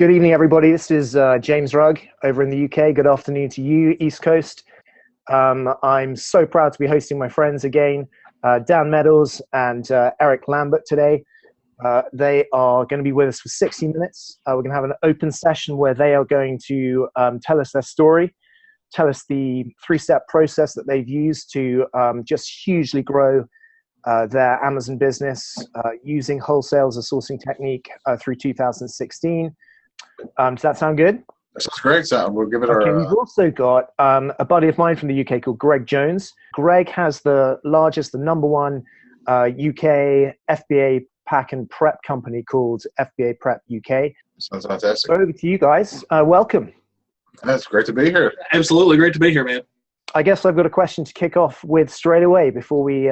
Good evening, everybody. This is James Rugg over in the UK. Good afternoon to you, East Coast. I'm so proud to be hosting my friends again, Dan Meadows and Eric Lambert today. They are going to be with us for 60 minutes. We're going to have an open session where they are going to tell us their story, tell us the three-step process that they've used to just hugely grow their Amazon business using wholesale as a sourcing technique through 2016. Does that sound good? That sounds great. So we'll give it Okay, we've also got a buddy of mine from the UK called Greg Jones. Greg has the number one UK FBA pack and prep company called FBA Prep UK. Sounds fantastic. So over to you guys. Welcome. That's great to be here. Absolutely great to be here, man. I guess I've got a question to kick off with straight away before we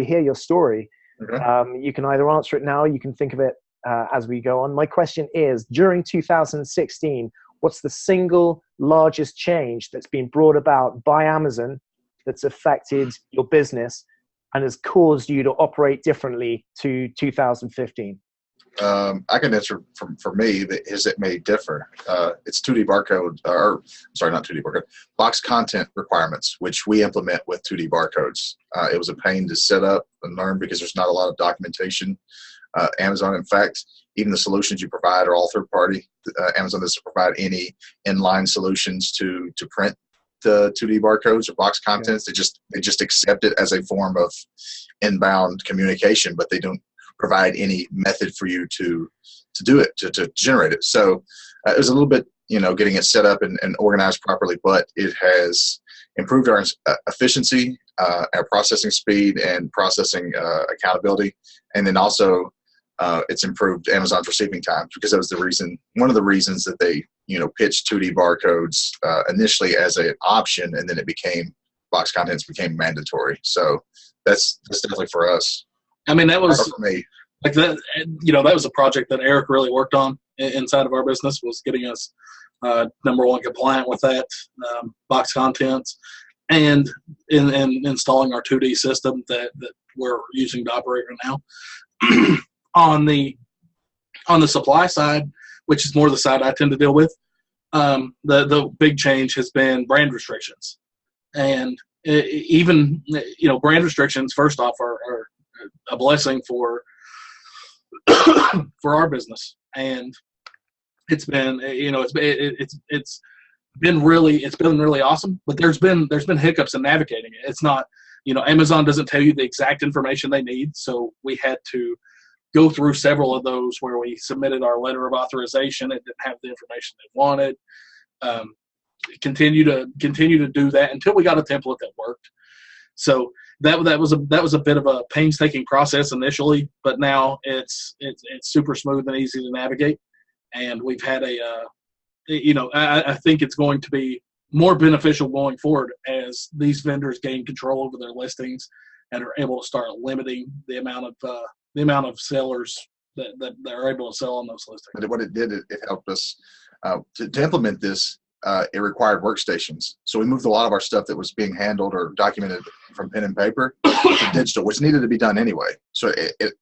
hear your story. Okay. You can either answer it now, or you can think of it as we go on. My question is, during 2016, what's the single largest change that's been brought about by Amazon that's affected your business and has caused you to operate differently to 2015? I can answer for me that it may differ. It's 2D barcode, not 2D barcode, box content requirements, which we implement with 2D barcodes. It was a pain to set up and learn because there's not a lot of documentation. Amazon, in fact, even the solutions you provide are all third party. Amazon doesn't provide any inline solutions to print the 2D barcodes or box contents. Okay. They just accept it as a form of inbound communication, but they don't provide any method for you to do it, to generate it. So it was a little bit, getting it set up and organized properly, but it has improved our efficiency, our processing speed, and processing accountability. And then also it's improved Amazon's receiving times, because that was one of the reasons that they, pitched 2D barcodes initially as an option, and then box contents became mandatory. So that's definitely for us. I mean, that was for me. Like that, that was a project that Eric really worked on inside of our business, was getting us number one compliant with that box contents, and in installing our 2D system that we're using to operate right now. On the supply side, which is more the side I tend to deal with, the big change has been brand restrictions, and even brand restrictions first off are a blessing for our business, and it's been it's been really awesome. But there's been hiccups in navigating it. It's not, Amazon doesn't tell you the exact information they need, so we had to go through several of those where we submitted our letter of authorization. It didn't have the information they wanted. Continue to do that until we got a template that worked. So that was a bit of a painstaking process initially, but now it's super smooth and easy to navigate. And we've had I think it's going to be more beneficial going forward as these vendors gain control over their listings and are able to start limiting the amount of sellers that are able to sell on those listings. But what it did, it helped us to implement this. It required workstations. So we moved a lot of our stuff that was being handled or documented from pen and paper to digital, which needed to be done anyway. So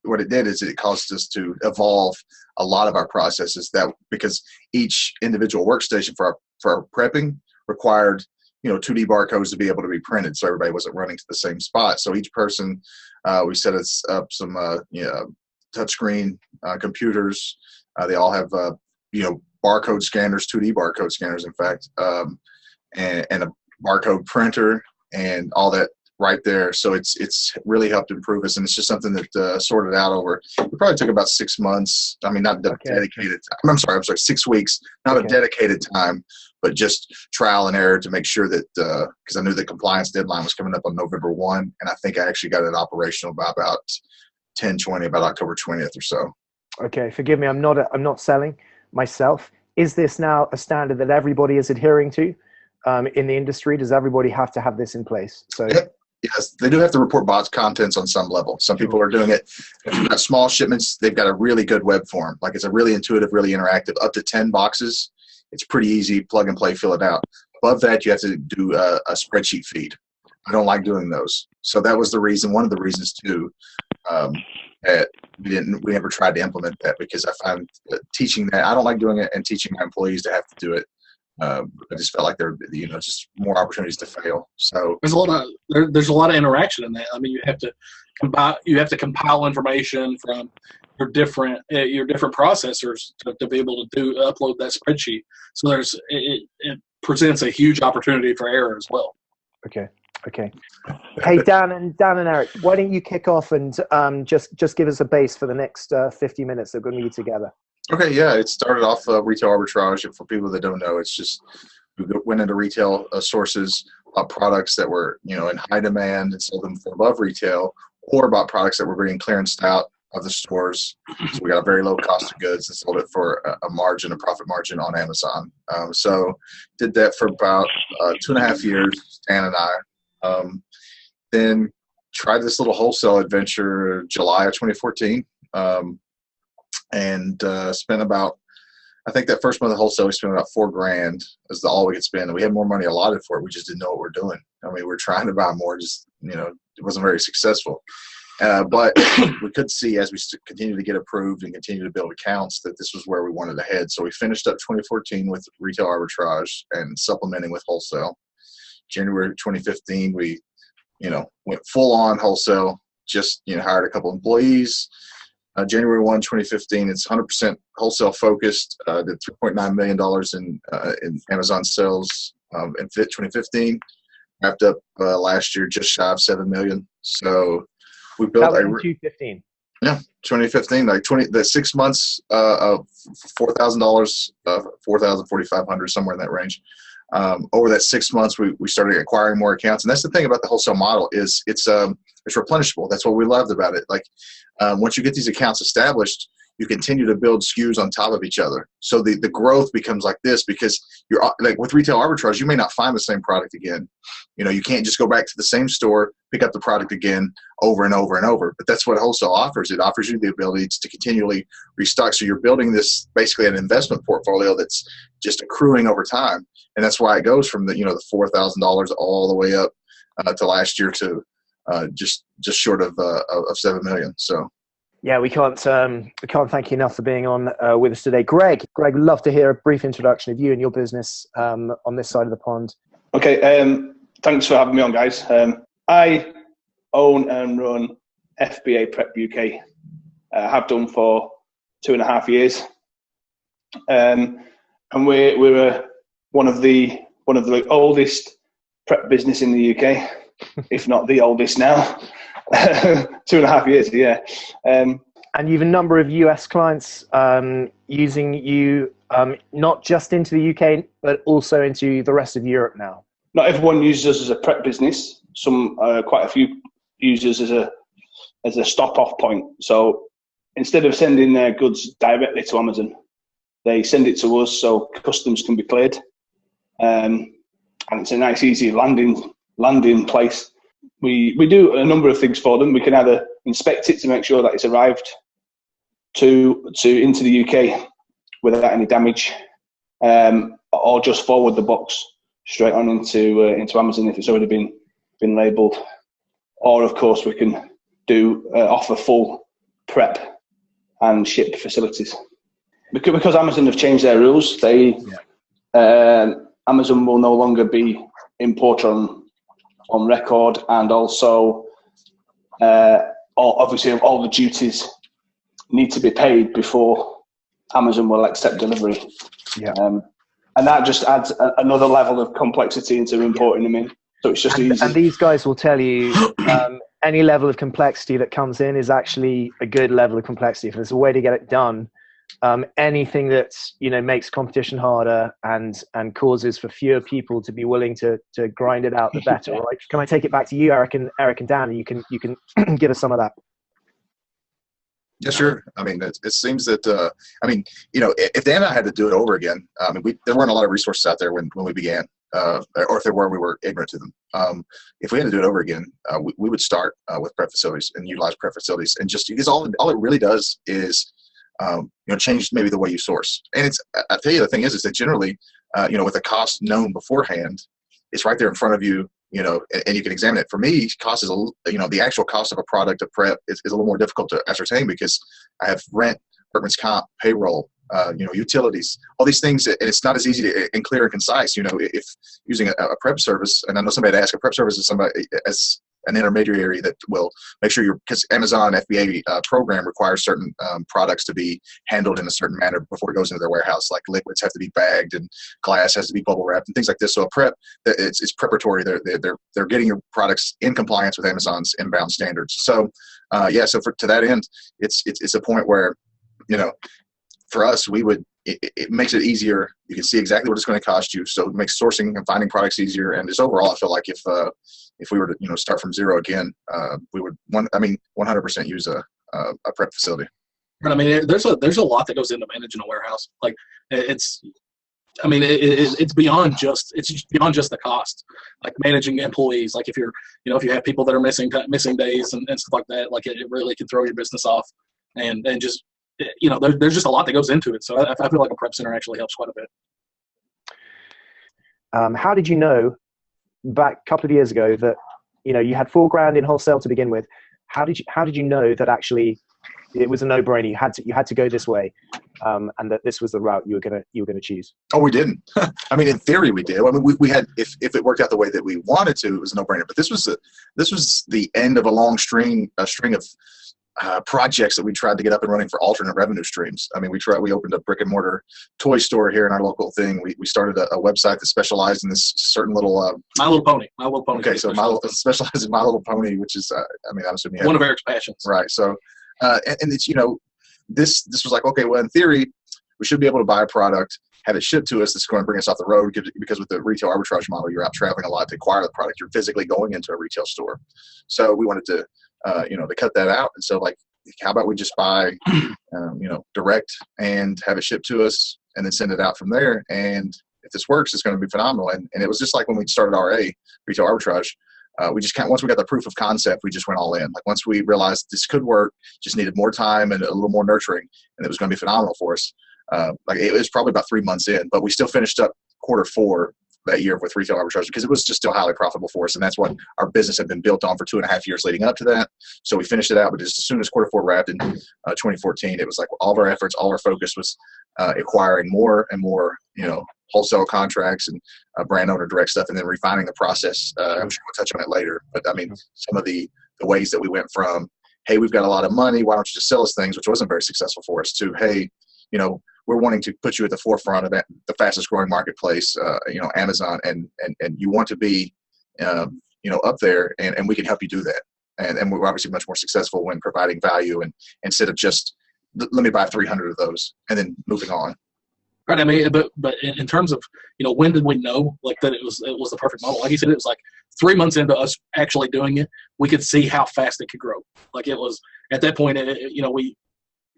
what it did is it caused us to evolve a lot of our processes, because each individual workstation for our prepping required 2D barcodes to be able to be printed, so everybody wasn't running to the same spot. So each person, we set up some touchscreen computers. They all have barcode scanners, 2D barcode scanners, in fact, and a barcode printer and all that right there. So it's really helped improve us, and it's just something that sorted out over. It probably took about 6 months. I mean, not dedicated. I'm sorry, 6 weeks. Not a dedicated time, but just trial and error to make sure that, because I knew the compliance deadline was coming up on November 1, and I think I actually got it operational by about October 20th or so. Okay, forgive me. I'm not selling myself. Is this now a standard that everybody is adhering to in the industry? Does everybody have to have this in place? So yes, they do have to report box contents on some level. Some people are doing it. If you've got small shipments, they've got a really good web form. Like, it's a really intuitive, really interactive. Up to 10 boxes, it's pretty easy, plug and play, fill it out. Above that, you have to do a spreadsheet feed. I don't like doing those. So that was one of the reasons too. that we never tried to implement that, because I find that teaching that, I don't like doing it, and teaching my employees to have to do it. I just felt like there, just more opportunities to fail. So there's a lot of interaction in that. I mean, you have to compile information from your different processors to be able to upload that spreadsheet. So it presents a huge opportunity for error as well. Okay. Hey, Dan and Eric, why don't you kick off and just give us a base for the next 50 minutes that we're going to be together. Okay, yeah, it started off retail arbitrage. And for people that don't know, it's just we went into retail sources, bought products that were in high demand and sold them for above retail, or bought products that were being clearanced out of the stores. So we got a very low cost of goods and sold it for a profit margin on Amazon. So did that for about 2.5 years, Stan and I. Then tried this little wholesale adventure July of 2014. And spent about, I think that first month of wholesale, we spent about $4,000 as all we could spend. And we had more money allotted for it. We just didn't know what we're doing. I mean, we were trying to buy more, just, it wasn't very successful. But we could see as we continued to get approved and continue to build accounts that this was where we wanted to head. So we finished up 2014 with retail arbitrage and supplementing with wholesale. January 2015, we, went full on wholesale, just, hired a couple employees. January 1, 2015, it's 100% wholesale focused. Did $3.9 million in Amazon sales in 2015. Wrapped up last year just shy of $7 million. So we built in 2015. Yeah, 2015, the 6 months of $4,000, $4,000, somewhere in that range. Over that 6 months, we started acquiring more accounts, and that's the thing about the wholesale model is it's replenishable. That's what we loved about it. Like once you get these accounts established, you continue to build SKUs on top of each other. So the growth becomes like this, because you're like with retail arbitrage, you may not find the same product again. You can't just go back to the same store, pick up the product again over and over and over. But that's what wholesale offers. It offers you the ability to continually restock. So you're building this basically an investment portfolio that's just accruing over time. And that's why it goes from the $4,000 all the way up to last year to just short of $7 million. So. Yeah, we can't thank you enough for being on with us today. Greg, we'd love to hear a brief introduction of you and your business on this side of the pond. Okay, thanks for having me on, guys. I own and run FBA Prep UK. Have done for 2.5 years, and we're one of the oldest prep business in the UK, if not the oldest now. 2.5 years, yeah. And you've a number of US clients using you not just into the UK, but also into the rest of Europe now. Not everyone uses us as a prep business. Some, quite a few, use us as a stop-off point. So instead of sending their goods directly to Amazon, they send it to us so customs can be cleared, and it's a nice, easy landing place. We do a number of things for them. We can either inspect it to make sure that it's arrived into the UK without any damage, or just forward the box straight on into Amazon if it's already been labelled. Or of course we can offer full prep and ship facilities. Because Amazon have changed their rules, Amazon will no longer be importer on record, and also obviously all the duties need to be paid before Amazon will accept delivery. Yeah. And that just adds another level of complexity into importing them in. So it's just easy. And these guys will tell you any level of complexity that comes in is actually a good level of complexity. If there's a way to get it done, anything that makes competition harder and causes for fewer people to be willing to grind it out, the better. Right? Can I take it back to you, Eric and Dan, and you can give us some of that? Yeah, sure. I mean, it seems that if Dan and I had to do it over again, there weren't a lot of resources out there when we began, or if there were, we were ignorant to them. If we had to do it over again, we would start with prep facilities and utilize prep facilities, and just because all it really does is change maybe the way you source. And I tell you, the thing is that generally, with the cost known beforehand, it's right there in front of you. and you can examine it. For me, cost is the actual cost of a product of prep is a little more difficult to ascertain because I have rent, workman's comp, payroll, utilities, all these things, and it's not as easy and clear and concise. If using a prep service, and I know somebody to ask, a prep service is somebody as an intermediary that will make sure because Amazon FBA program requires certain products to be handled in a certain manner before it goes into their warehouse. Like liquids have to be bagged and glass has to be bubble wrapped and things like this. So a prep, it's preparatory. They're getting your products in compliance with Amazon's inbound standards. So so to that end, it's a point where for us, it makes it easier. You can see exactly what it's going to cost you. So it makes sourcing and finding products easier. And just overall, I feel like if we were to start from zero again, we would 100% use a prep facility. But I mean, there's a lot that goes into managing a warehouse. Like it's beyond just the cost. Like managing employees. Like if if you have people that are missing days and stuff like that, like it really can throw your business off. And just there's just a lot that goes into it. So I feel like a prep center actually helps quite a bit. How did you know back a couple of years ago that you had $4,000 in wholesale to begin with? How did you know that actually it was a no-brainer? You had to go this way, and that this was the route you were gonna choose? Oh, we didn't. I mean, in theory, we did. I mean, we had if it worked out the way that we wanted to, it was a no-brainer. But this was the end of a long string of projects that we tried to get up and running for alternate revenue streams. I mean, we opened a brick and mortar toy store here in our local thing. We started a website that specialized in this certain little My Little Pony. Okay, so specialized in My Little Pony, which is I'm assuming one of Eric's passions. Right. So and it's this was like, okay, well, in theory, we should be able to buy a product, have it shipped to us. That's going to bring us off the road because with the retail arbitrage model, you're out traveling a lot to acquire the product. You're physically going into a retail store. So we wanted to to cut that out. And so like, how about we just buy, direct and have it shipped to us and then send it out from there. And if this works, it's going to be phenomenal. And it was just like when we started RA, retail arbitrage, we just once we got the proof of concept, we just went all in. Like once we realized this could work, just needed more time and a little more nurturing, and it was going to be phenomenal for us. Like it was probably about 3 months in, but we still finished up Q4 that year with retail arbitrage because it was just still highly profitable for us. And that's what our business had been built on for 2.5 years leading up to that. So we finished it out, but just as soon as Q4 wrapped in 2014, it was like all of our efforts, all our focus was acquiring more and more, wholesale contracts and brand owner direct stuff, and then refining the process. I'm sure we'll touch on it later, but I mean, some of the ways that we went from, hey, we've got a lot of money, why don't you just sell us things, which wasn't very successful for us, to, hey, we're wanting to put you at the forefront of the fastest growing marketplace, Amazon, and you want to be, up there, and we can help you do that. And we're obviously much more successful when providing value, and instead of just let me buy 300 of those and then moving on. Right. I mean, but in terms of when did we know like that it was the perfect model? Like you said, it was like 3 months into us actually doing it, we could see how fast it could grow. Like it was at that point, we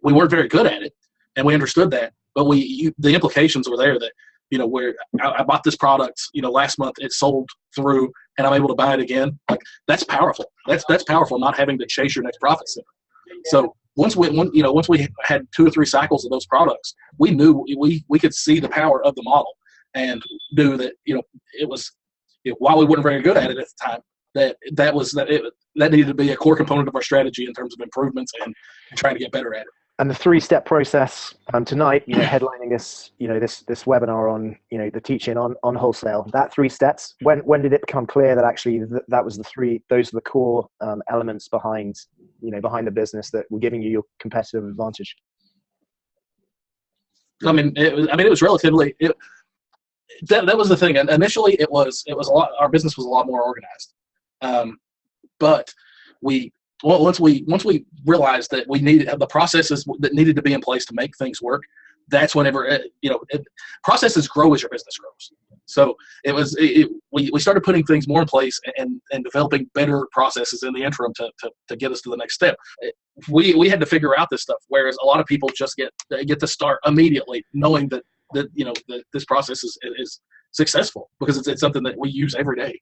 weren't very good at it. And we understood that, but the implications were there that, where I bought this product, last month it sold through and I'm able to buy it again. Like that's powerful. That's powerful, not having to chase your next profit center. So once we had 2 or 3 cycles of those products, we knew we could see the power of the model and knew that, it was, while we weren't very good at it at the time, that needed to be a core component of our strategy in terms of improvements and trying to get better at it. And the 3-step process tonight, headlining this, this webinar on, the teaching on wholesale, that 3 steps, when did it become clear that actually that was those are the core elements behind the business that were giving you your competitive advantage? I mean, it was relatively, that was the thing. And initially it was a lot, our business was a lot more organized. But once we realized that we needed the processes that needed to be in place to make things work, that's whenever processes grow as your business grows. So we started putting things more in place and developing better processes in the interim to get us to the next step. We had to figure out this stuff, whereas a lot of people just get to start immediately, knowing that this process is successful because it's something that we use every day.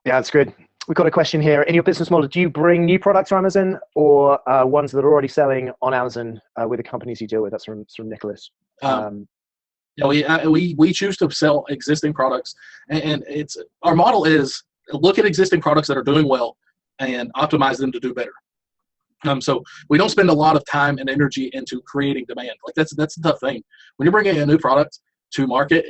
Yeah, that's good. We've got a question here. In your business model, do you bring new products to Amazon or ones that are already selling on Amazon with the companies you deal with? That's from Nicholas. We choose to sell existing products, and it's our model is look at existing products that are doing well and optimize them to do better. So we don't spend a lot of time and energy into creating demand. Like that's the tough thing. When you're bringing a new product to market,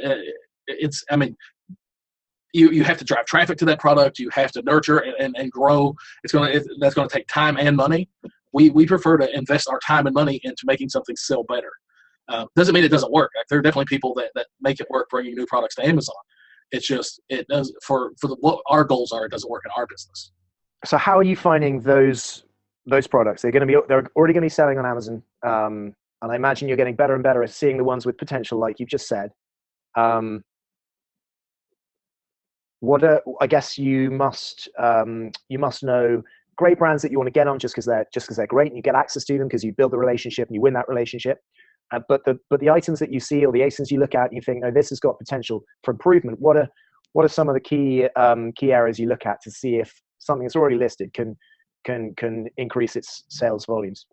you have to drive traffic to that product. You have to nurture and grow. That's going to take time and money. We prefer to invest our time and money into making something sell better. Doesn't mean it doesn't work. Like, there are definitely people that make it work bringing new products to Amazon. It's just it does for what our goals are. It doesn't work in our business. So how are you finding those products? They're already going to be selling on Amazon, and I imagine you're getting better and better at seeing the ones with potential, like you've just said. I guess you must know great brands that you want to get on just because they're great, and you get access to them because you build the relationship and you win that relationship. But the items that you see or the ASINs you look at, and you think, no, this has got potential for improvement. What are some of the key areas you look at to see if something that's already listed can increase its sales volumes?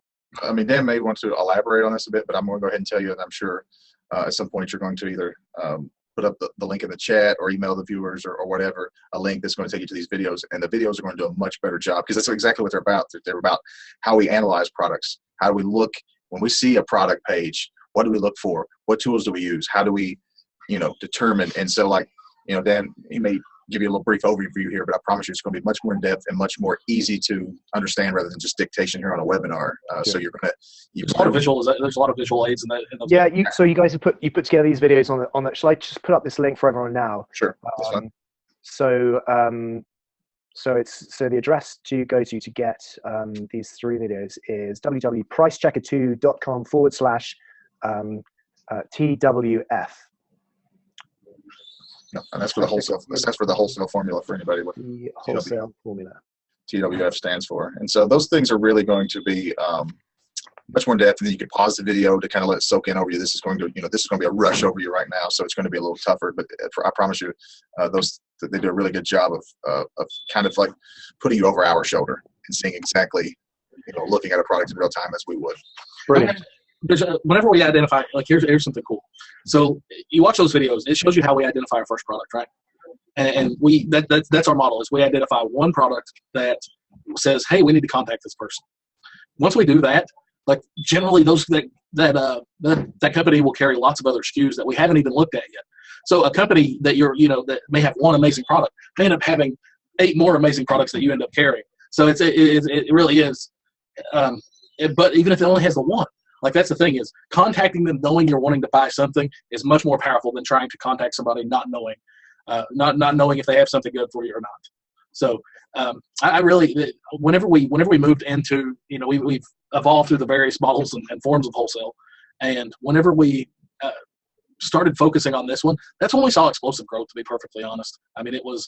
I mean, Dan may want to elaborate on this a bit, but I'm going to go ahead and tell you that I'm sure at some point you're going to either put up the link in the chat or email the viewers or whatever, a link that's going to take you to these videos. And the videos are going to do a much better job because that's exactly what they're about. They're about how we analyze products. How do we look when we see a product page? What do we look for? What tools do we use? How do we, determine? And so, like, Dan, he may give you a little brief overview here, but I promise you it's going to be much more in depth and much more easy to understand rather than just dictation here on a webinar. So you're going to there's a lot of visual aids in that. Yeah. So you guys have put together these videos on that. Shall I just put up this link for everyone now? Sure. That's fine. So the address to go to get these 3 videos is www.pricechecker2.com/TWF. No, and that's for the wholesale. That's for the wholesale formula for anybody with the wholesale formula. TWF stands for. And so those things are really going to be much more in depth. And then you can pause the video to kind of let it soak in over you. This is going to be a rush over you right now, so it's going to be a little tougher. But I promise you, they do a really good job of kind of like putting you over our shoulder and seeing exactly, looking at a product in real time as we would. Brilliant. Whenever we identify, like here's something cool. So you watch those videos, it shows you how we identify our first product, right? And that's our model is we identify one product that says, hey, we need to contact this person. Once we do that, like generally that company will carry lots of other SKUs that we haven't even looked at yet. So a company that that may have one amazing product may end up having 8 more amazing products that you end up carrying. So it really is. But even if it only has the one. Like that's the thing is contacting them knowing you're wanting to buy something is much more powerful than trying to contact somebody not knowing if they have something good for you or not. So I really whenever we moved into we've evolved through the various models and forms of wholesale, and whenever we started focusing on this one, that's when we saw explosive growth. To be perfectly honest, I mean it was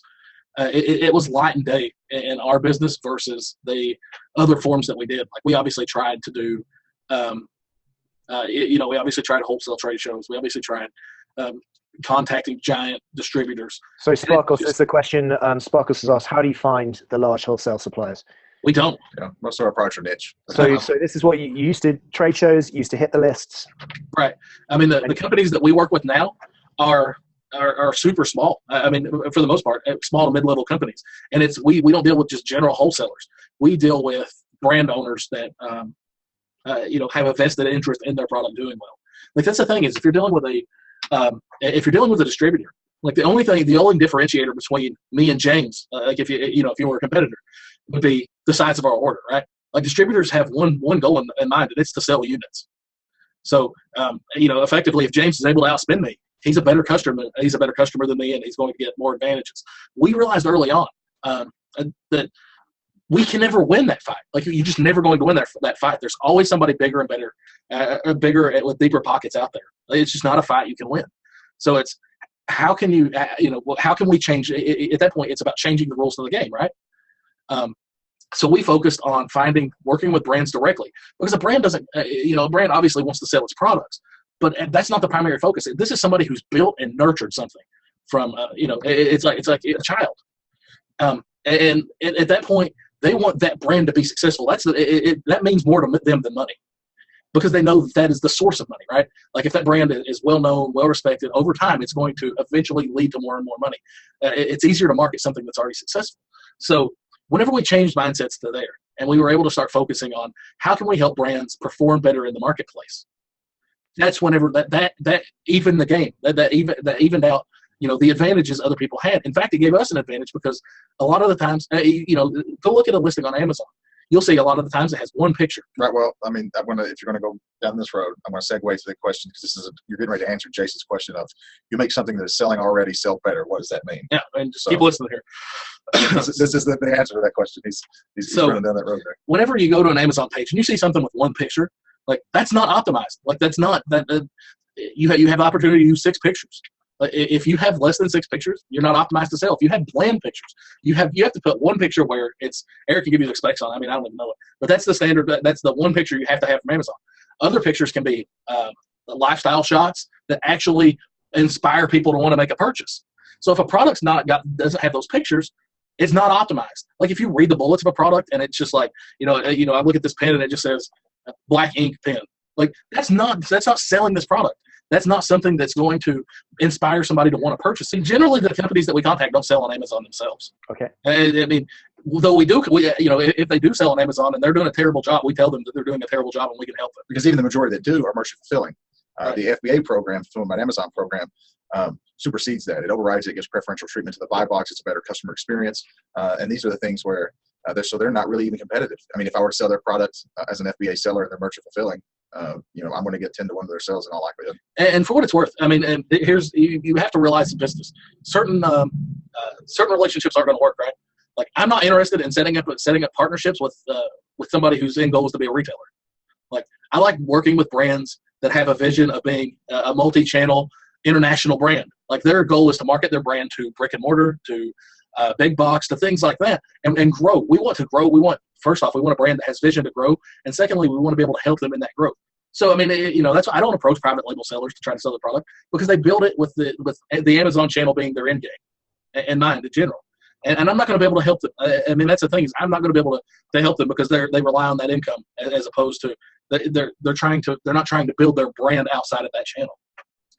light and day in our business versus the other forms that we did. Like we obviously tried to do. We obviously tried wholesale trade shows. We obviously tried contacting giant distributors. So Sparkles, it's a question. Sparkles has asked, how do you find the large wholesale suppliers? We don't. Yeah, most of our products are niche. So this is what you used to trade shows, used to hit the lists. Right. I mean, the companies that we work with now are super small. I mean, for the most part, small to mid-level companies. And we don't deal with just general wholesalers. We deal with brand owners that have a vested interest in their product doing well. Like that's the thing is if you're dealing with a distributor, like the only differentiator between me and James, like if you were a competitor, would be the size of our order, right? Like distributors have one goal in mind, and it's to sell units. So effectively, if James is able to outspend me, he's a better customer. He's a better customer than me, and he's going to get more advantages. We realized early on that we can never win that fight. Like you're just never going to win that fight. There's always somebody bigger and better, with deeper pockets out there. It's just not a fight you can win. So it's how can we change? At that point, it's about changing the rules of the game, right? So we focused on working with brands directly because a brand doesn't, a brand obviously wants to sell its products, but that's not the primary focus. This is somebody who's built and nurtured something from, it's like a child. And at that point, they want that brand to be successful. That means more to them than money. because they know that is the source of money, right? Like if that brand is well known, well respected, over time, it's going to eventually lead to more and more money. It's easier to market something that's already successful. So whenever we changed mindsets to there, and we were able to start focusing on how can we help brands perform better in the marketplace, that's whenever that evened the game, that evened out, the advantages other people had. In fact, it gave us an advantage because a lot of the times, go look at a listing on Amazon. You'll see a lot of the times it has one picture. Right. Well, I mean, if you're going to go down this road, I'm going to segue to the question because you're getting ready to answer Jason's question of you make something that is selling already sell better. What does that mean? Yeah, and just keep listening here. This is the answer to that question. He's running down that road there. Whenever you go to an Amazon page and you see something with one picture, like that's not optimized. Like that's not that you have the opportunity to use 6 pictures. If you have less than 6 pictures, you're not optimized to sell. If you have bland pictures, you have to put one picture where it's Eric can give you the specs on. I mean, I don't even know it, but that's the standard. That's the one picture you have to have from Amazon. Other pictures can be lifestyle shots that actually inspire people to want to make a purchase. So if a product's doesn't have those pictures, it's not optimized. Like if you read the bullets of a product and it's just like I look at this pen and it just says black ink pen. Like that's not selling this product. That's not something that's going to inspire somebody to want to purchase. See, generally the companies that we contact don't sell on Amazon themselves. Okay. I mean, though if they do sell on Amazon and they're doing a terrible job, we tell them that they're doing a terrible job and we can help them. Because even the majority that do are merchant fulfilling. Right. The FBA program, Fulfillment by Amazon program, supersedes that. It overrides it, gives preferential treatment to the buy box. It's a better customer experience. And these are the things where they're not really even competitive. I mean, if I were to sell their product as an FBA seller and they're merchant fulfilling, I'm going to get 10 to 1 of their sales in all likelihood. And for what it's worth, I mean, and here's you have to realize the business. Certain relationships aren't going to work, right? Like I'm not interested in setting up partnerships with somebody whose end goal is to be a retailer. Like I like working with brands that have a vision of being a multi-channel international brand. Like their goal is to market their brand to brick and mortar, to big box, to things like that, and grow. We want to grow. First off, we want a brand that has vision to grow, and secondly, we want to be able to help them in that growth. So, I mean, that's why I don't approach private label sellers to try to sell the product because they build it with the Amazon channel being their end game in mind in general. And I'm not going to be able to help them. I mean, that's the thing is I'm not going to be able to help them because they rely on that income as opposed to they're not trying to build their brand outside of that channel.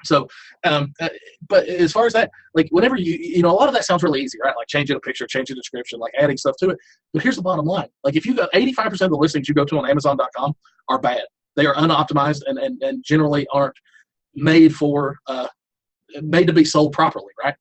So, but as far as that, like whenever a lot of that sounds really easy, right? Like changing a picture, changing the description, like adding stuff to it. But here's the bottom line. Like if you got 85% of the listings you go to on Amazon.com are bad. They are unoptimized and generally aren't made to be sold properly, right?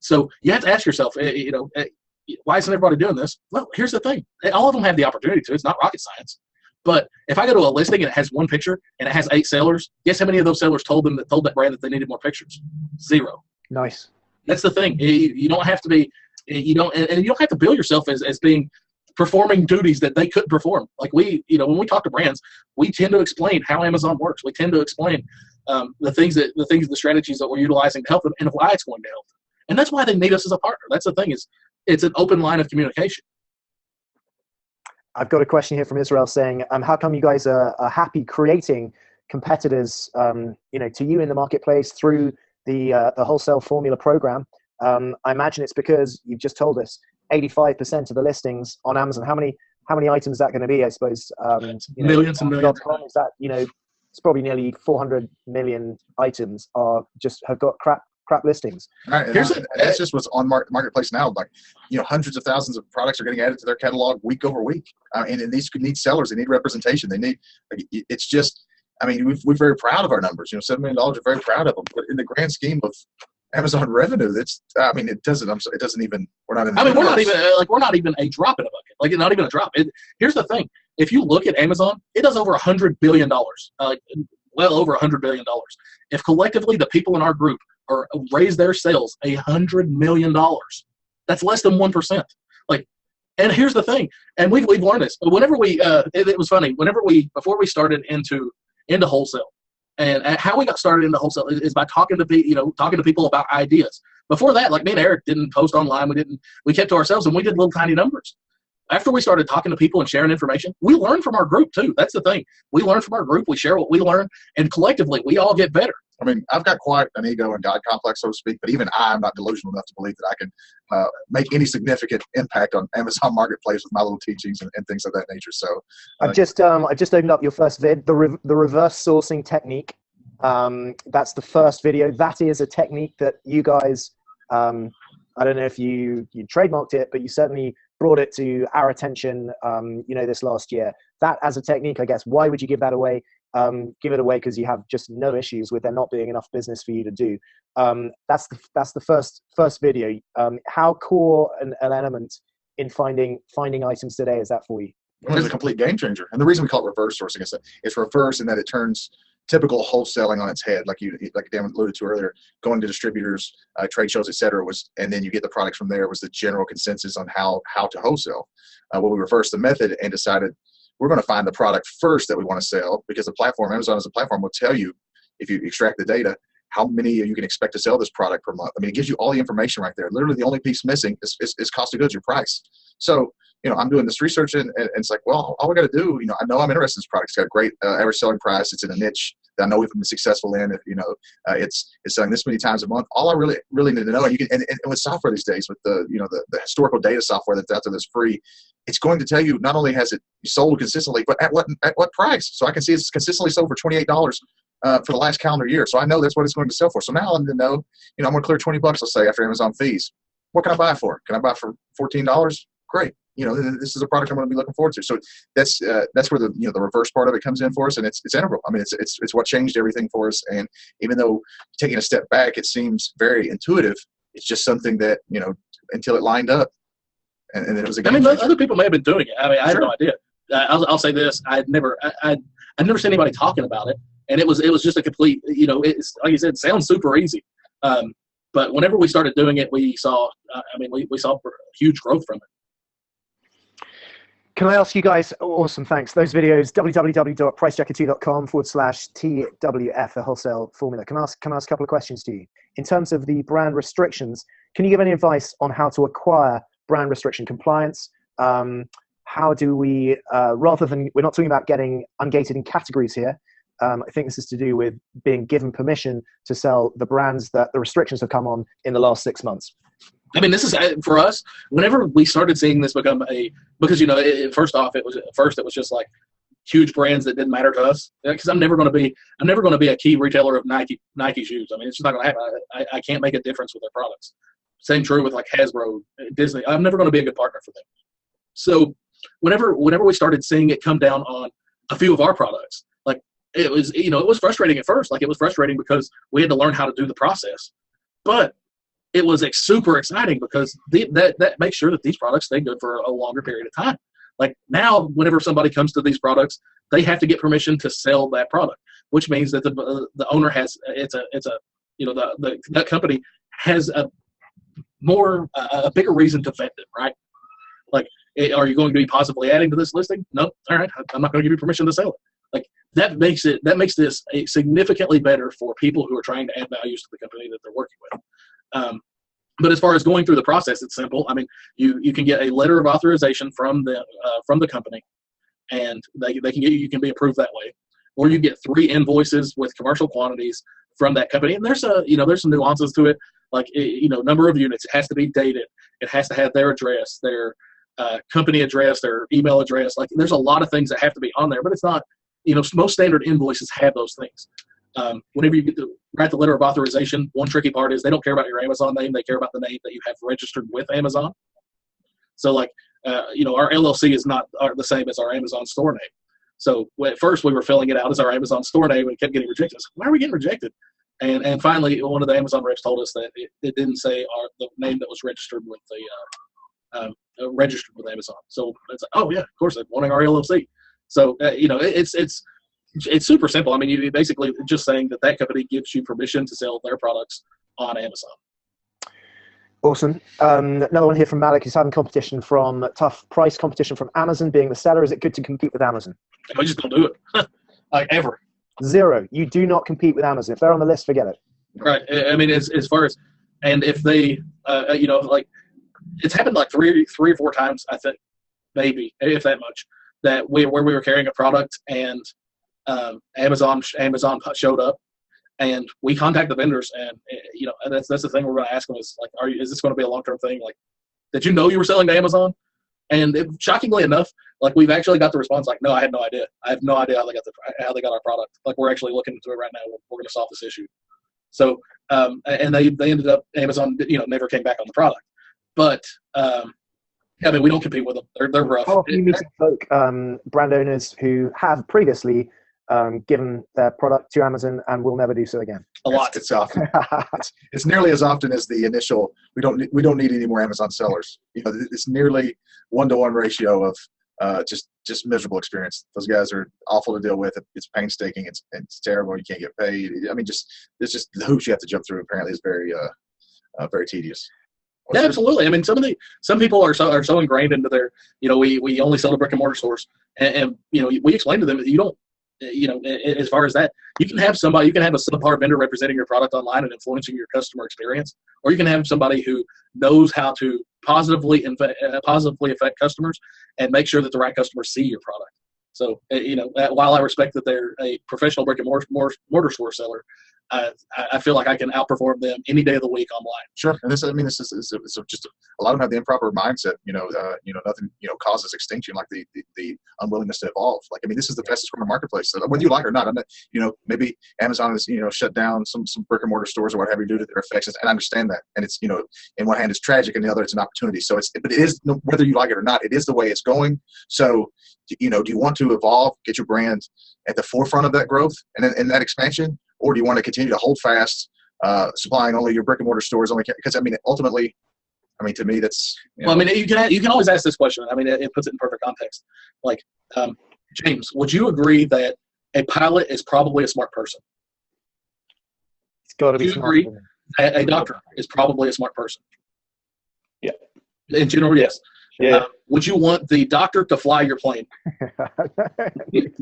So you have to ask yourself, why isn't everybody doing this? Well, here's the thing. All of them have the opportunity to. It's not rocket science. But if I go to a listing and it has 1 picture and it has 8 sellers, guess how many of those sellers told that brand that they needed more pictures? 0. Nice. That's the thing. You don't have to be, and you don't have to bill yourself as being performing duties that they couldn't perform. Like when we talk to brands, we tend to explain how Amazon works. We tend to explain the strategies that we're utilizing to help them and why it's going to help them. And that's why they need us as a partner. That's the thing is it's an open line of communication. I've got a question here from Israel saying, how come you guys are happy creating competitors, to you in the marketplace through the Wholesale Formula program? I imagine it's because you've just told us 85% of the listings on Amazon. How many items is that going to be? I suppose millions and millions. Is that it's probably nearly 400 million items have got crap listings. Right, that's just what's on marketplace now. Like, hundreds of thousands of products are getting added to their catalog week over week, and these need sellers. They need representation. They need. It's just. I mean, we're very proud of our numbers. $7 million. We're very proud of them. But in the grand scheme of Amazon revenue, it doesn't. It doesn't even. We're not in. We're not even a drop in a bucket. Like not even a drop. Here's the thing. If you look at Amazon, it does over $100 billion. Well over $100 billion. If collectively the people in our group raise their sales $100 million, that's less than 1%. And here's the thing, and we've learned this. Whenever it was funny. Before we started into wholesale, and how we got started into wholesale is by talking to people about ideas. Before that, like me and Eric didn't post online. We kept to ourselves, and we did little tiny numbers. After we started talking to people and sharing information, we learn from our group too. That's the thing. We learn from our group. We share what we learn, and collectively, we all get better. I mean, I've got quite an ego and God complex, so to speak, but even I'm not delusional enough to believe that I can make any significant impact on Amazon Marketplace with my little teachings and things of that nature. So I've just opened up your first vid, the reverse sourcing technique. That's the first video. That is a technique that you guys, I don't know if you trademarked it, but you certainly brought it to our attention, this last year. That as a technique, I guess, why would you give that away? Give it away because you have just no issues with there not being enough business for you to do. That's the first video. How core an element in finding items today is that for you? Well, it's a complete game changer. And the reason we call it reverse sourcing is that it's reverse in that it turns typical wholesaling on its head, like Dan alluded to earlier. Going to distributors, trade shows, etc., and then you get the products from there. Was the general consensus on how to wholesale. Well, we reversed the method and decided we're going to find the product first that we want to sell, because the platform, Amazon as a platform, will tell you, if you extract the data, how many you can expect to sell this product per month. I mean, it gives you all the information right there. Literally, the only piece missing is cost of goods, your price. So, I'm doing this research and it's like, well, all we got to do, I know I'm interested in this product. It's got a great average selling price. It's in a niche that I know we've been successful in. If it's selling this many times a month. All I really need to know, and with software these days, with the historical data software that's out there that's free, it's going to tell you not only has it sold consistently, but at what price. So I can see it's consistently sold for $28 for the last calendar year. So I know that's what it's going to sell for. So now I need to know, I'm going to clear $20, let's say, after Amazon fees. What can I buy for? Can I buy for $14? Great. This is a product I'm going to be looking forward to. So that's where the reverse part of it comes in for us, and it's integral. I mean, it's what changed everything for us. And even though taking a step back, it seems very intuitive, it's just something that until it lined up, and then it was a game changer. Other people may have been doing it. I mean, I had no idea. I'll say this: I'd never seen anybody talking about it, and it was just a complete. It's like you said, it sounds super easy. But whenever we started doing it, we saw. We saw huge growth from it. Can I ask you guys, awesome, thanks. Those videos, www.pricejacket2.com/TWF, the wholesale formula. Can I ask a couple of questions to you? In terms of the brand restrictions, can you give any advice on how to acquire brand restriction compliance? How do we, rather than, we're not talking about getting ungated in categories here. I think this is to do with being given permission to sell the brands that the restrictions have come on in the last 6 months. I mean, this is for us. Whenever we started seeing this become because first off, it was just like huge brands that didn't matter to us. Because I'm never going to be a key retailer of Nike shoes. I mean, it's just not going to happen. I can't make a difference with their products. Same true with like Hasbro, Disney. I'm never going to be a good partner for them. So whenever we started seeing it come down on a few of our products, like it was frustrating at first. Like it was frustrating because we had to learn how to do the process, but it was super exciting because that makes sure that these products stay good for a longer period of time. Like now, whenever somebody comes to these products, they have to get permission to sell that product, which means that the owner has that company has a bigger reason to vet them, right? Like, are you going to be possibly adding to this listing? No, all right, I'm not going to give you permission to sell it. Like that makes this significantly better for people who are trying to add values to the company that they're working with. But as far as going through the process, it's simple. I mean, you can get a letter of authorization from the company, and you can be approved that way, or you get 3 invoices with commercial quantities from that company. And there's some nuances to it, like number of units. It has to be dated. It has to have their address, their company address, their email address. Like there's a lot of things that have to be on there, but it's not. Most standard invoices have those things. Whenever you get to write the letter of authorization, one tricky part is they don't care about your Amazon name. They care about the name that you have registered with Amazon. So like, our LLC is not the same as our Amazon store name. So at first we were filling it out as our Amazon store name and it kept getting rejected. I was like, why are we getting rejected? And finally, one of the Amazon reps told us that it didn't say the name that was registered with registered with Amazon. So it's like, oh yeah, of course, they're wanting our LLC. So it's super simple. I mean, you basically just saying that company gives you permission to sell their products on Amazon. Awesome. Another one here from Malik is having tough price competition from Amazon being the seller. Is it good to compete with Amazon? I just don't do it. Like ever. 0. You do not compete with Amazon. If they're on the list, forget it. Right. I mean, as far as, and if they, like it's happened like three or four times, I think, maybe, if that much, where we were carrying a product and Amazon showed up And we contact the vendors, and that's the thing we're going to ask them is like, is this going to be a long-term thing? Like, did you know you were selling to Amazon? And shockingly enough, like we've actually got the response like, no, I had no idea. I have no idea how they got our product. Like we're actually looking into it right now. We're going to solve this issue. So, and they ended up, Amazon, never came back on the product. But I mean, we don't compete with them. They're rough. How often are you meeting folk, brand owners who have previously given their product to Amazon and will never do so again? A lot. It's often. It's nearly as often as the initial. We don't need any more Amazon sellers. It's nearly 1-to-1 ratio of just miserable experience. Those guys are awful to deal with. It's painstaking. It's terrible. You can't get paid. I mean, it's just the hoops you have to jump through. Apparently, is very very tedious. Yeah, absolutely. I mean, some people are so ingrained into their, we only sell to brick and mortar stores, and we explain to them that you don't, as far as that, you can have a subpar vendor representing your product online and influencing your customer experience, or you can have somebody who knows how to positively affect customers and make sure that the right customers see your product. So, while I respect that they're a professional brick and mortar store seller, I feel like I can outperform them any day of the week online. Sure, and this is just a lot of them have the improper mindset. Nothing causes extinction like the unwillingness to evolve. Like, I mean, this is the fastest growing marketplace. So whether you like it or not, I'm not, maybe Amazon has shut down some brick and mortar stores or what have you due to their effects, and I understand that. And it's in one hand it's tragic, and the other it's an opportunity. So but it is, whether you like it or not, it is the way it's going. So do you want to evolve, get your brand at the forefront of that growth and that expansion? Or do you want to continue to hold fast, supplying only your brick and mortar stores? Because ultimately, to me, that's. Well, I mean, you can always ask this question. I mean, it puts it in perfect context. Like, James, would you agree that a pilot is probably a smart person? It's got to be. Do you agree that a doctor is probably a smart person? Yeah. In general, yes. Yeah. Would you want the doctor to fly your plane?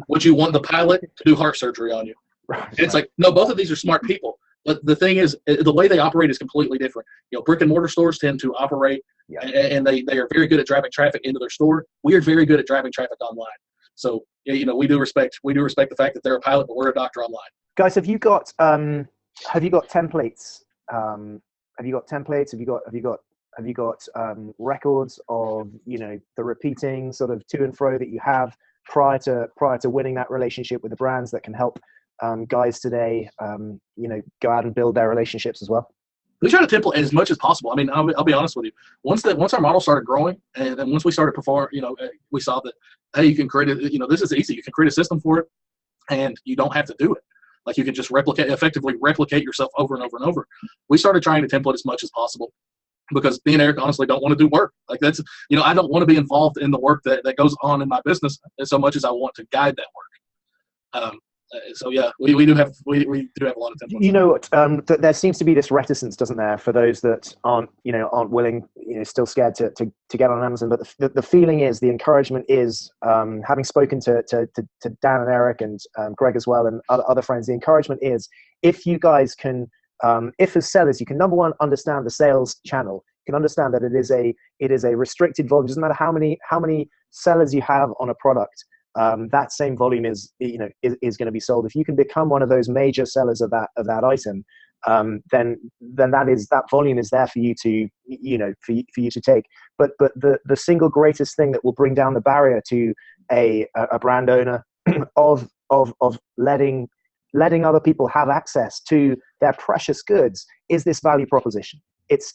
Would you want the pilot to do heart surgery on you? Right. It's like, no, both of these are smart people. But the thing is, the way they operate is completely different. Brick and mortar stores tend to operate, and they are very good at driving traffic into their store. We are very good at driving traffic online. So, we do respect the fact that they're a pilot, but we're a doctor online. Guys, have you got templates? Have you got templates? Have you got records of the repeating sort of to and fro that you have prior to winning that relationship with the brands that can help guys today, go out and build their relationships as well? We try to template as much as possible. I mean, I'll be honest with you. Once our model started growing, and then once we started performing, we saw that, hey, you can create this is easy. You can create a system for it, and you don't have to do it. Like, you can just effectively replicate yourself over and over and over. We started trying to template as much as possible, because me and Eric honestly don't want to do work. Like, that's, I don't want to be involved in the work that goes on in my business so much as I want to guide that work. So yeah, we do have a lot of templates. There seems to be this reticence, doesn't there, for those that aren't willing, still scared to get on Amazon. But the feeling is, the encouragement is, having spoken to Dan and Eric and Greg as well and other friends, the encouragement is, if you guys can, if as sellers you can, number one, understand the sales channel, you can understand that it is a restricted volume. It doesn't matter how many sellers you have on a product. That same volume is going to be sold. If you can become one of those major sellers of that item, then that volume is there for you to for you to take. But the single greatest thing that will bring down the barrier to a brand owner of letting other people have access to their precious goods is this value proposition. It's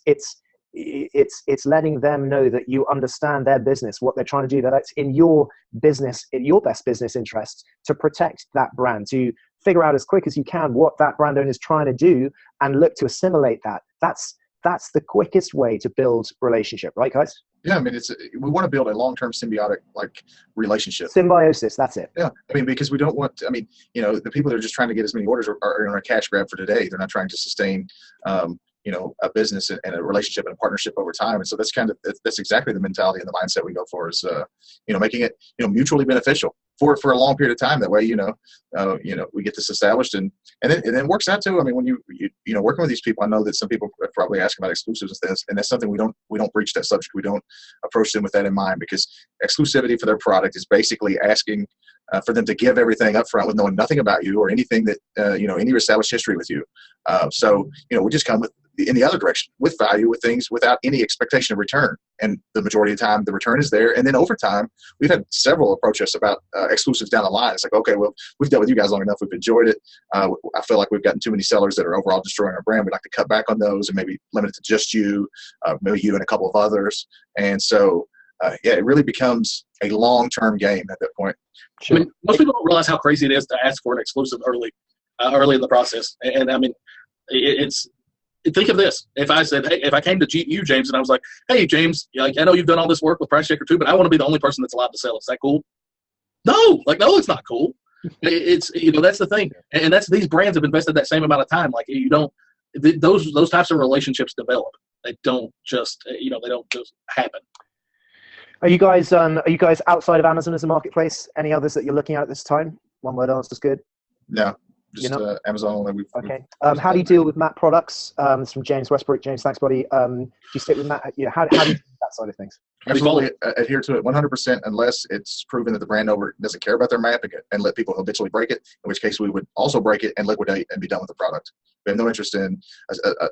letting them know that you understand their business, what they're trying to do, that it's in your business, in your best business interests to protect that brand, to figure out as quick as you can what that brand owner is trying to do and look to assimilate that. That's the quickest way to build relationship, right, guys? Yeah, I mean, we want to build a long-term symbiotic relationship. Symbiosis, that's it. Yeah, I mean, because we don't want. The people that are just trying to get as many orders are in a cash grab for today. They're not trying to sustain, a business and a relationship and a partnership over time. And so that's exactly the mentality and the mindset we go for is, making it, mutually beneficial for a long period of time. That way, we get this established, and then it works out too. I mean, when you working with these people, I know that some people are probably asking about exclusives and that's something we don't breach that subject. We don't approach them with that in mind, because exclusivity for their product is basically asking for them to give everything up front with knowing nothing about you or anything that any established history with you. So we just come in the other direction with value, with things without any expectation of return. And the majority of the time, the return is there. And then over time, we've had several approach us about exclusives down the line. It's like, okay, well, we've dealt with you guys long enough. We've enjoyed it. I feel like we've gotten too many sellers that are overall destroying our brand. We'd like to cut back on those and maybe limit it to just you, maybe you and a couple of others. And so, it really becomes a long-term game at that point. I mean, most people don't realize how crazy it is to ask for an exclusive early in the process. And I mean, think of this. If I said, hey, if I came to you, James, and I was like, hey, James, I know you've done all this work with Price Checker too, but I want to be the only person that's allowed to sell. Is that cool? No, it's not cool. It's, that's the thing. And that's, these brands have invested that same amount of time. Like, those types of relationships develop. They don't just, they don't just happen. Are you guys outside of Amazon as a marketplace? Any others that you're looking at this time? One word answer is good. No, just Amazon only. Okay. How do you deal with Matt products? It's from James Westbrook. James, thanks, buddy. Do you stick with Matt? How do you do that side of things? Absolutely adhere to it 100% unless it's proven that the brand owner doesn't care about their map and let people habitually break it, in which case we would also break it and liquidate and be done with the product. We have no interest in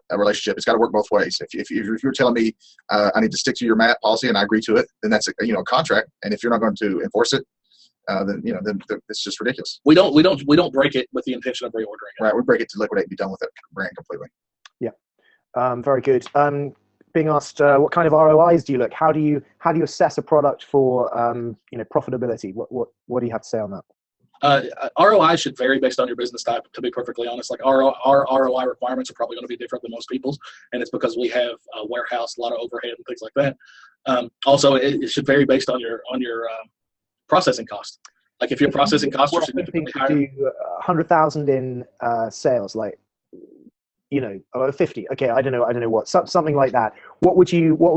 a relationship. It's got to work both ways. If you're telling me I need to stick to your map policy and I agree to it, then that's a contract. And if you're not going to enforce it, then it's just ridiculous. We don't break it with the intention of reordering it. Right, we break it to liquidate and be done with that brand completely. Yeah, very good. Being asked what kind of ROIs do you look? How do you assess a product for profitability? What do you have to say on that? ROI should vary based on your business type, to be perfectly honest. Like our ROI requirements are probably going to be different than most people's, and it's because we have a warehouse, a lot of overhead and things like that. Also, it should vary based on your processing cost. Like if your processing costs are significantly higher, do 100,000 in sales, 50. Okay, I don't know what, something like that. What would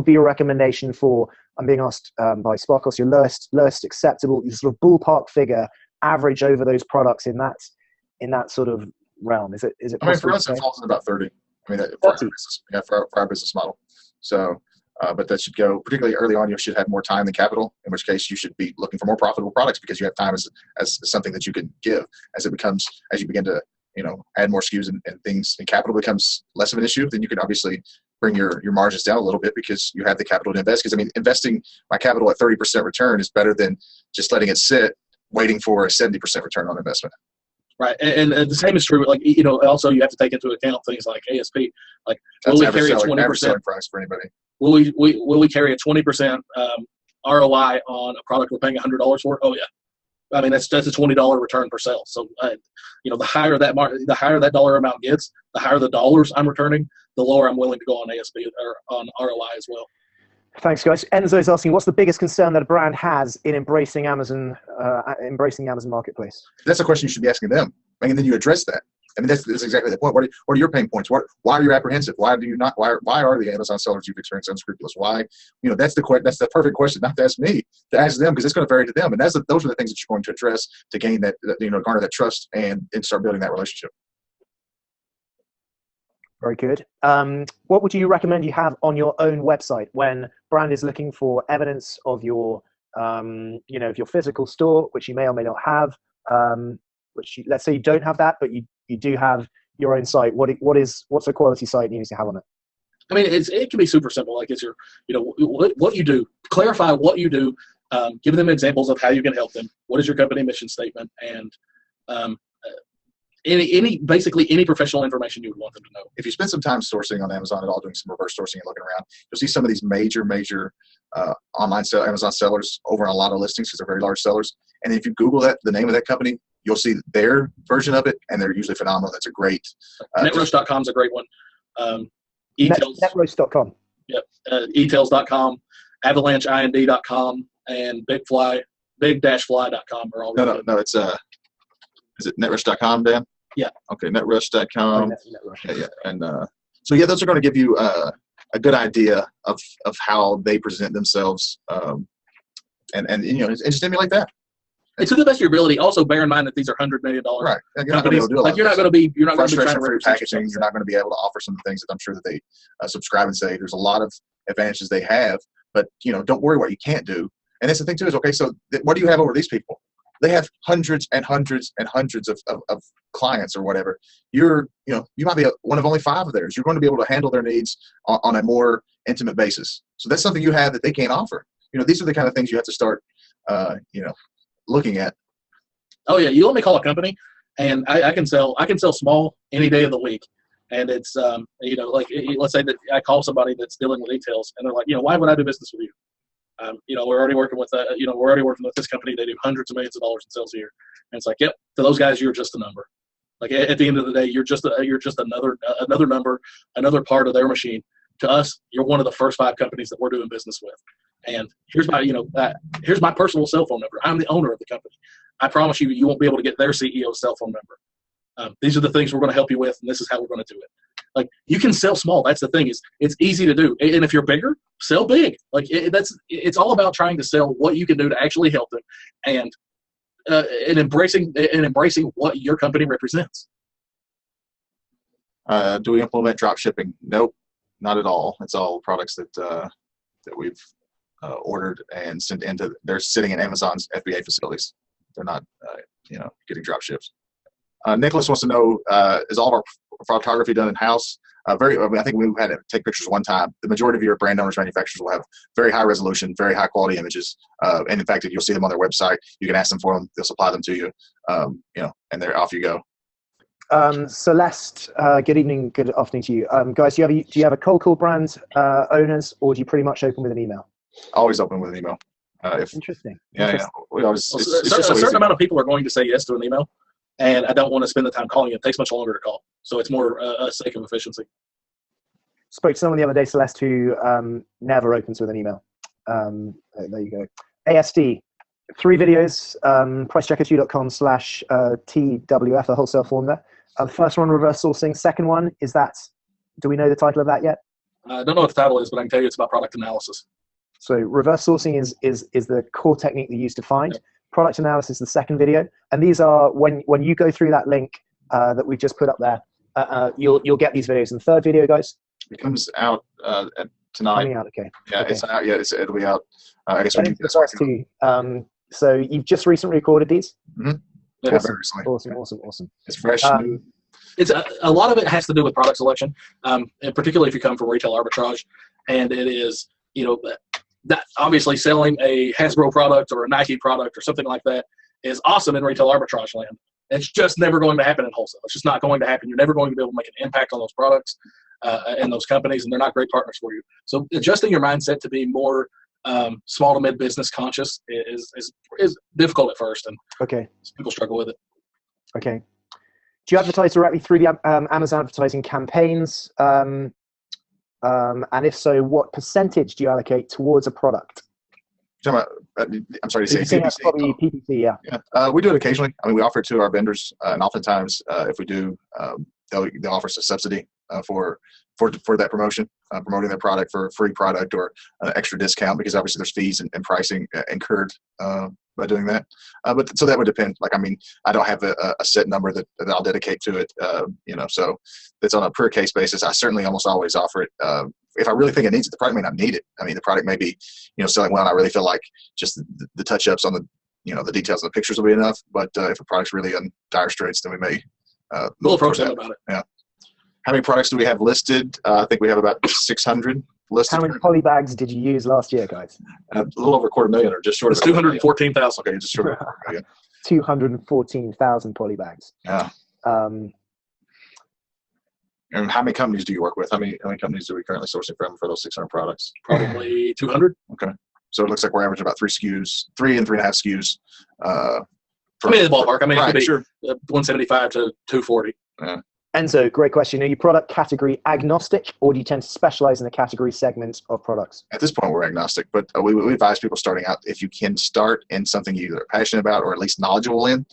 be your recommendation for? I'm being asked by Sparkles, your lowest acceptable, your sort of ballpark figure, average over those products in that sort of realm. Is it? I mean, for us, it falls in about 30. I mean, for our business model. So, but that should go particularly early on. You should have more time than capital. In which case, you should be looking for more profitable products because you have time as something that you can give. As you begin to add more SKUs and things, and capital becomes less of an issue, then you can obviously bring your margins down a little bit because you have the capital to invest. Because investing my capital at 30% return is better than just letting it sit, waiting for a 70% return on investment. Right, and the same is true. Like also you have to take into account things like ASP. Like, will we carry a 20% price for anybody? Will we carry a 20% ROI on a product we're paying $100 for? Oh yeah. I mean, that's a $20 return per sale. So, the higher that dollar amount gets, the higher the dollars I'm returning, the lower I'm willing to go on ASP or on ROI as well. Thanks, guys. Enzo is asking, what's the biggest concern that a brand has in embracing Amazon Marketplace? That's a question you should be asking them. I mean, then you address that. I mean, that's exactly the point. What are your pain points? Why are you apprehensive? Why do you not? Why are the Amazon sellers you've experienced unscrupulous? Why? That's the perfect question, not to ask me, to ask them, because it's going to vary to them. And those are the things that you're going to address to gain that, garner that trust and start building that relationship. Very good. What would you recommend you have on your own website when brand is looking for evidence of your, of your physical store, which you may or may not have? Let's say you don't have that, but you do have your own site. What's a quality site you need to have on it? I mean, it can be super simple. Like it's your, what you do. Clarify what you do. Give them examples of how you can help them. What is your company mission statement? And basically any professional information you would want them to know. If you spend some time sourcing on Amazon at all, doing some reverse sourcing and looking around, you'll see some of these major online Amazon sellers over on a lot of listings because they're very large sellers. And if you Google the name of that company, you'll see their version of it, and they're usually phenomenal. That's a great. Netroast.com is a great one. Netroast.com. Yep. Etails.com, avalancheind.com, and big-fly.com are all. No. It's is it netroast.com, Dan? Yeah. Okay, netroast.com. Yeah. And so those are going to give you a good idea of how they present themselves, and just emulate that. And to the best of your ability, also bear in mind that these are $100 million Right. And companies. You're not going to be trying frustration to for your packaging. You're not going to be able to offer some things that I'm sure that they subscribe and say. There's a lot of advantages they have, but don't worry what you can't do. And that's the thing too is, okay, so what do you have over these people? They have hundreds and hundreds and hundreds of clients or whatever. You might be one of only 5 of theirs. You're going to be able to handle their needs on a more intimate basis. So that's something you have that they can't offer. These are the kind of things you have to start, looking at. Oh yeah, you let me call a company, and I can sell small any day of the week. And it's like let's say that I call somebody that's dealing with details, and they're like, why would I do business with you? We're already working with this company. They do hundreds of millions of dollars in sales a year, and it's like, yep, to those guys, you're just a number. Like at the end of the day, you're just another number, another part of their machine. To us, you're one of the first 5 companies that we're doing business with. And here's my personal cell phone number. I'm the owner of the company. I promise you won't be able to get their CEO's cell phone number. These are the things we're going to help you with, and this is how we're going to do it. Like, you can sell small. That's the thing, is it's easy to do. And if you're bigger, sell big. Like it's all about trying to sell what you can do to actually help them, and embracing what your company represents. Do we implement drop shipping? Nope, not at all. It's all products that we've ordered and sent into. They're sitting in Amazon's FBA facilities. They're not, getting drop ships. Nicholas wants to know: is all of our photography done in house? I think we had to take pictures one time. The majority of your brand owners, manufacturers will have very high resolution, very high quality images. And in fact, if you'll see them on their website, you can ask them for them. They'll supply them to you. And they're off you go. Celeste, good evening, good afternoon to you. Guys, do you have a cold call brand owners, or do you pretty much open with an email? Always open with an email. Interesting. Yeah. We always, a certain amount of people are going to say yes to an email, and I don't want to spend the time calling you. It takes much longer to call. So it's more a sake of efficiency. Spoke to someone the other day, Celeste, who never opens with an email. There you go. ASD, 3 videos, pricechecker2.com/TWF, a wholesale form there. First one, reverse sourcing. Second one, do we know the title of that yet? I don't know what the title is, but I can tell you it's about product analysis. So reverse sourcing is the core technique that you use to find. Yep. Product analysis is the second video. And these are, when you go through that link that we've just put up there, you'll get these videos. And the third video, guys? It comes out tonight. Coming out, okay. Yeah, okay. It's out. Yeah, it'll be out. I guess so you've just recently recorded these? Mm-hmm. Yeah, Awesome. It's fresh. It's a lot of it has to do with product selection, and particularly if you come from retail arbitrage, and it is, that obviously selling a Hasbro product or a Nike product or something like that is awesome in retail arbitrage land. It's just never going to happen in wholesale. It's just not going to happen. You're never going to be able to make an impact on those products and those companies, and they're not great partners for you. So adjusting your mindset to be more small to mid business conscious is difficult at first, and people struggle with it. Okay. Do you advertise directly through the Amazon advertising campaigns? And if so, what percentage do you allocate towards a product? I'm sorry to say that's probably PPC, yeah. We do it occasionally. I mean, we offer it to our vendors, and oftentimes, if we do, they'll offer us a subsidy for that promotion, promoting their product for a free product or an extra discount, because obviously there's fees and pricing incurred by doing that. But so that would depend. Like, I mean, I don't have a set number that I'll dedicate to it. So it's on a per case basis. I certainly almost always offer it. If I really think it needs it, the product may not need it. I mean, the product may be, selling well, and I really feel like just the touch-ups on the, the details of the pictures will be enough. But if a product's really in dire straits, then we may. We'll approach them about it. Yeah. How many products do we have listed? I think we have about 600 listed. How many poly bags did you use last year, guys? A little over 250,000, or just short of 214,000. Okay, just short of 214,000 poly bags. Yeah. And how many companies do you work with? How many companies are we currently sourcing from for those 600 products? Probably 200. Okay. So it looks like we're averaging about 3 and 3.5 SKUs. In the ballpark. I mean, right, it could be sure. 175 to 240. Yeah. Enzo, great question. Are you product category agnostic, or do you tend to specialize in the category segment of products? At this point, we're agnostic, but we advise people starting out, if you can start in something you either are passionate about or at least knowledgeable in,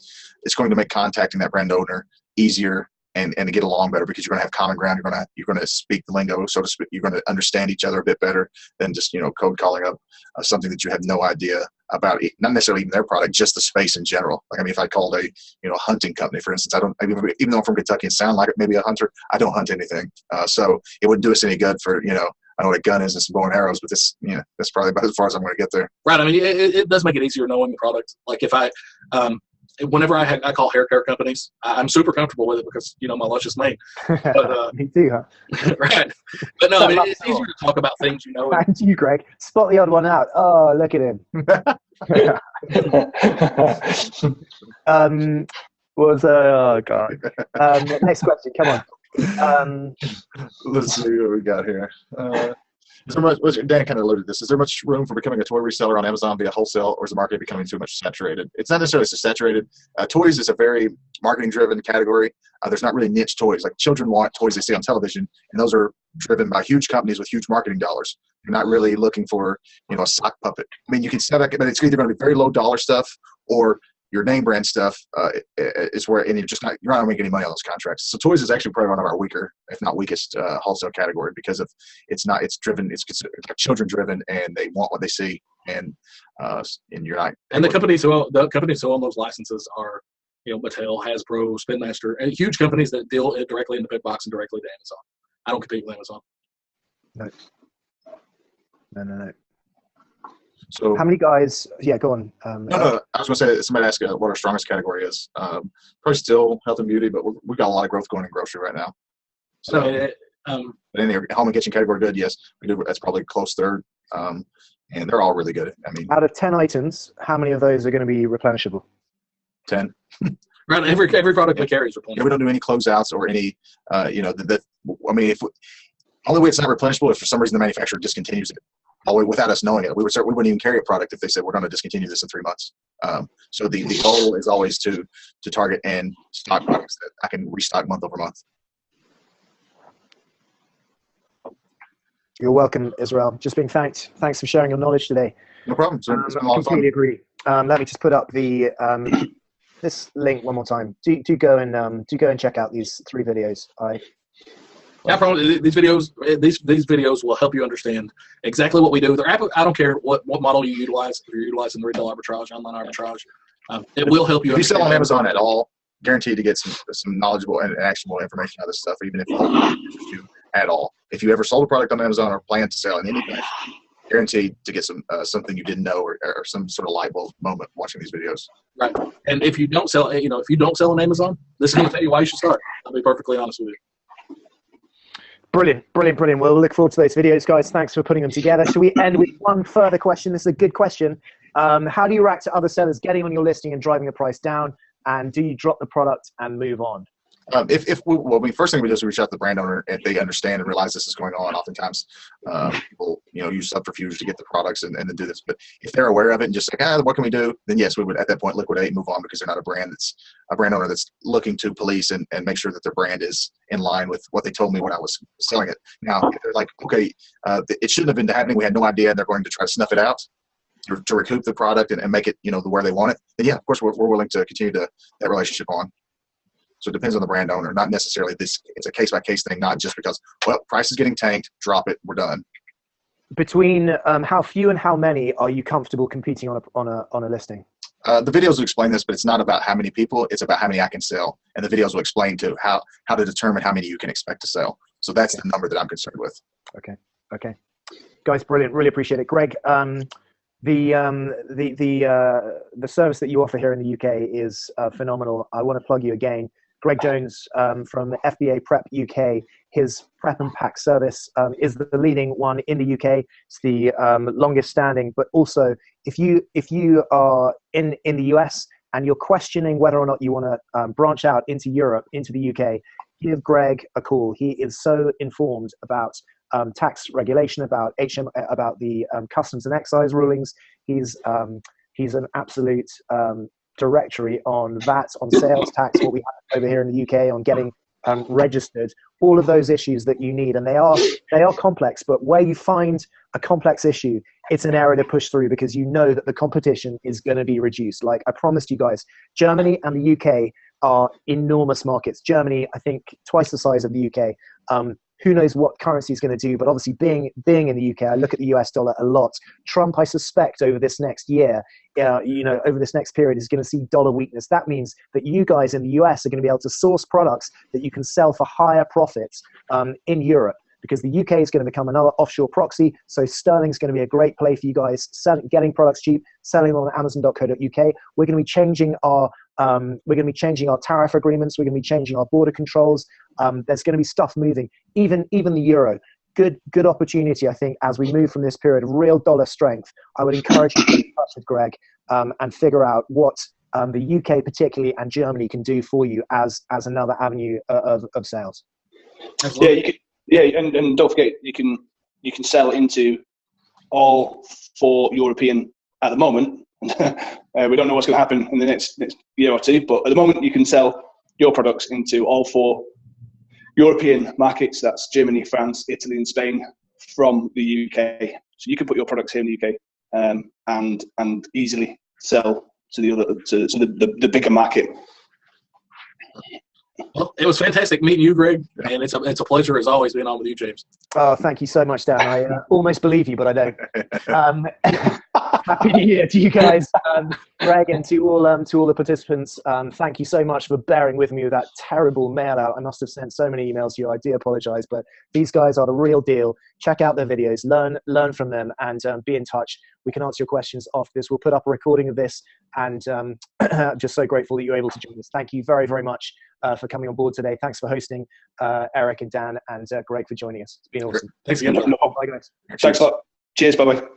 it's going to make contacting that brand owner easier and to get along better, because you're going to have common ground. You're going to speak the lingo, so to speak. You're going to understand each other a bit better than just, cold calling up something that you have no idea about, not necessarily even their product, just the space in general. Like, I mean, if I called a hunting company, for instance, even though I'm from Kentucky and sound like maybe a hunter, I don't hunt anything. So it wouldn't do us any good for, I know what a gun is and some bow and arrows, but this, that's probably about as far as I'm going to get there. Right. I mean, it does make it easier knowing the product. Like if whenever I call hair care companies, I'm super comfortable with it because, my luscious mane. But, Me too, huh? Right. But no, I mean, it's easier to talk about things, And you, Greg. Spot the odd one out. Oh, look at him. Oh, God. Next question. Come on. Let's see what we got here. Is there much, Dan kind of alluded to this. Is there much room for becoming a toy reseller on Amazon via wholesale, or is the market becoming too much saturated? It's not necessarily saturated. Toys is a very marketing-driven category. There's not really niche toys. Like, children want toys they see on television, and those are driven by huge companies with huge marketing dollars. You're not really looking for, a sock puppet. I mean, you can set up, but it's either going to be very low dollar stuff, or your name brand stuff is where, and you're not going to make any money on those contracts. So toys is actually probably one of our weaker, if not weakest, wholesale category, because of it's children driven, and they want what they see, and you're not. And the companies who own those licenses are, Mattel, Hasbro, Spin Master, and huge companies that deal directly in the big box and directly to Amazon. I don't compete with Amazon. No. So how many guys? Yeah, go on. No. I was going to say, somebody asked what our strongest category is. Probably still health and beauty, but we've got a lot of growth going in grocery right now. So, but in the home and kitchen category, good. Yes, we do. That's probably close third, and they're all really good. I mean, out of 10 items, how many of those are going to be replenishable? 10. Right. Every product we carry is replenishable. Yeah, we don't do any closeouts or any. I mean, only way it's not replenishable is for some reason the manufacturer discontinues it. Without us knowing it. We wouldn't even carry a product if they said we're going to discontinue this in 3 months. So the goal is always to target and stock products that I can restock month over month. You're welcome, Israel. Just being thanked. Thanks for sharing your knowledge today. No problem. It's been a lot of fun. Completely agree. Let me just put up the this link one more time. Do go and check out these 3 videos. Yeah, these videos will help you understand exactly what we do. I don't care what model you utilize. If you're utilizing the retail arbitrage, online arbitrage, it will help you. If you sell on Amazon at all, guaranteed to get some knowledgeable and actionable information out of this stuff, even if it doesn't interest you at all. If you ever sold a product on Amazon or plan to sell in any way, guaranteed to get something you didn't know or some sort of light bulb moment watching these videos. Right. And if you don't sell, if you don't sell on Amazon, this is going to tell you why you should start. I'll be perfectly honest with you. Brilliant. Well, we'll look forward to those videos, guys. Thanks for putting them together. Should we end with one further question? This is a good question. How do you react to other sellers getting on your listing and driving the price down? And do you drop the product and move on? First thing we do is we reach out to the brand owner if they understand and realize this is going on. Oftentimes, people, use subterfuge to get the products and then do this. But if they're aware of it and just like, what can we do? Then yes, we would at that point liquidate and move on, because they're not a brand owner that's looking to police and make sure that their brand is in line with what they told me when I was selling it. Now, if they're like, okay, it shouldn't have been happening, we had no idea, and they're going to try to snuff it out to recoup the product and make it, where they want it, then yeah, of course, we're willing to continue that relationship on. So it depends on the brand owner, not necessarily this. It's a case-by-case thing, not just because, price is getting tanked, drop it, we're done. Between how few and how many are you comfortable competing on a listing? The videos will explain this, but it's not about how many people, it's about how many I can sell. And the videos will explain to how to determine how many you can expect to sell. So that's the number that I'm concerned with. Okay. Guys, brilliant. Really appreciate it. Greg, the service that you offer here in the UK is phenomenal. I want to plug you again. Greg Jones from FBA Prep UK. His prep and pack service is the leading one in the UK. It's the longest standing. But also, if you are in the US and you're questioning whether or not you want to branch out into Europe, into the UK, give Greg a call. He is so informed about tax regulation, about about the customs and excise rulings. He's an absolute directory on VAT, on sales tax, what we have over here in the UK, on getting registered, all of those issues that you need. And they are complex, but where you find a complex issue, it's an area to push through, because you know that the competition is going to be reduced. Like I promised you guys, Germany and the UK are enormous markets. Germany, I think, twice the size of the UK. Who knows what currency is going to do? But obviously, being in the UK, I look at the US dollar a lot. Trump, I suspect, over this next year, over this next period, is going to see dollar weakness. That means that you guys in the US are going to be able to source products that you can sell for higher profits in Europe, because the UK is going to become another offshore proxy. So sterling's going to be a great play for you guys, getting products cheap, selling them on Amazon.co.uk. We're going to be changing our tariff agreements. We're going to be changing our border controls. There's going to be stuff moving. Even the euro. Good opportunity, I think, as we move from this period of real dollar strength. I would encourage you to get in touch with Greg and figure out what the UK particularly and Germany can do for you as another avenue of sales. Absolutely. Yeah, and don't forget, you can sell into all 4 European at the moment. We don't know what's going to happen in the next year or two, but at the moment you can sell your products into all 4 European markets. That's Germany, France, Italy, and Spain from the UK. So you can put your products here in the UK and easily sell to the bigger market. Well, it was fantastic meeting you, Greg, and it's a pleasure as always being on with you, James. Oh, thank you so much, Dan. I almost believe you, but I don't. Happy New Year to you guys, Greg, and to all the participants. Thank you so much for bearing with me with that terrible mail out. I must have sent so many emails to you. I do apologize, but these guys are the real deal. Check out their videos, learn from them, and be in touch. We can answer your questions after this. We'll put up a recording of this, and just so grateful that you're able to join us. Thank you very, very much for coming on board today. Thanks for hosting, Eric and Dan, and Greg for joining us. It's been awesome. Thanks again. Bye, guys. Thanks a lot. Cheers. Bye-bye.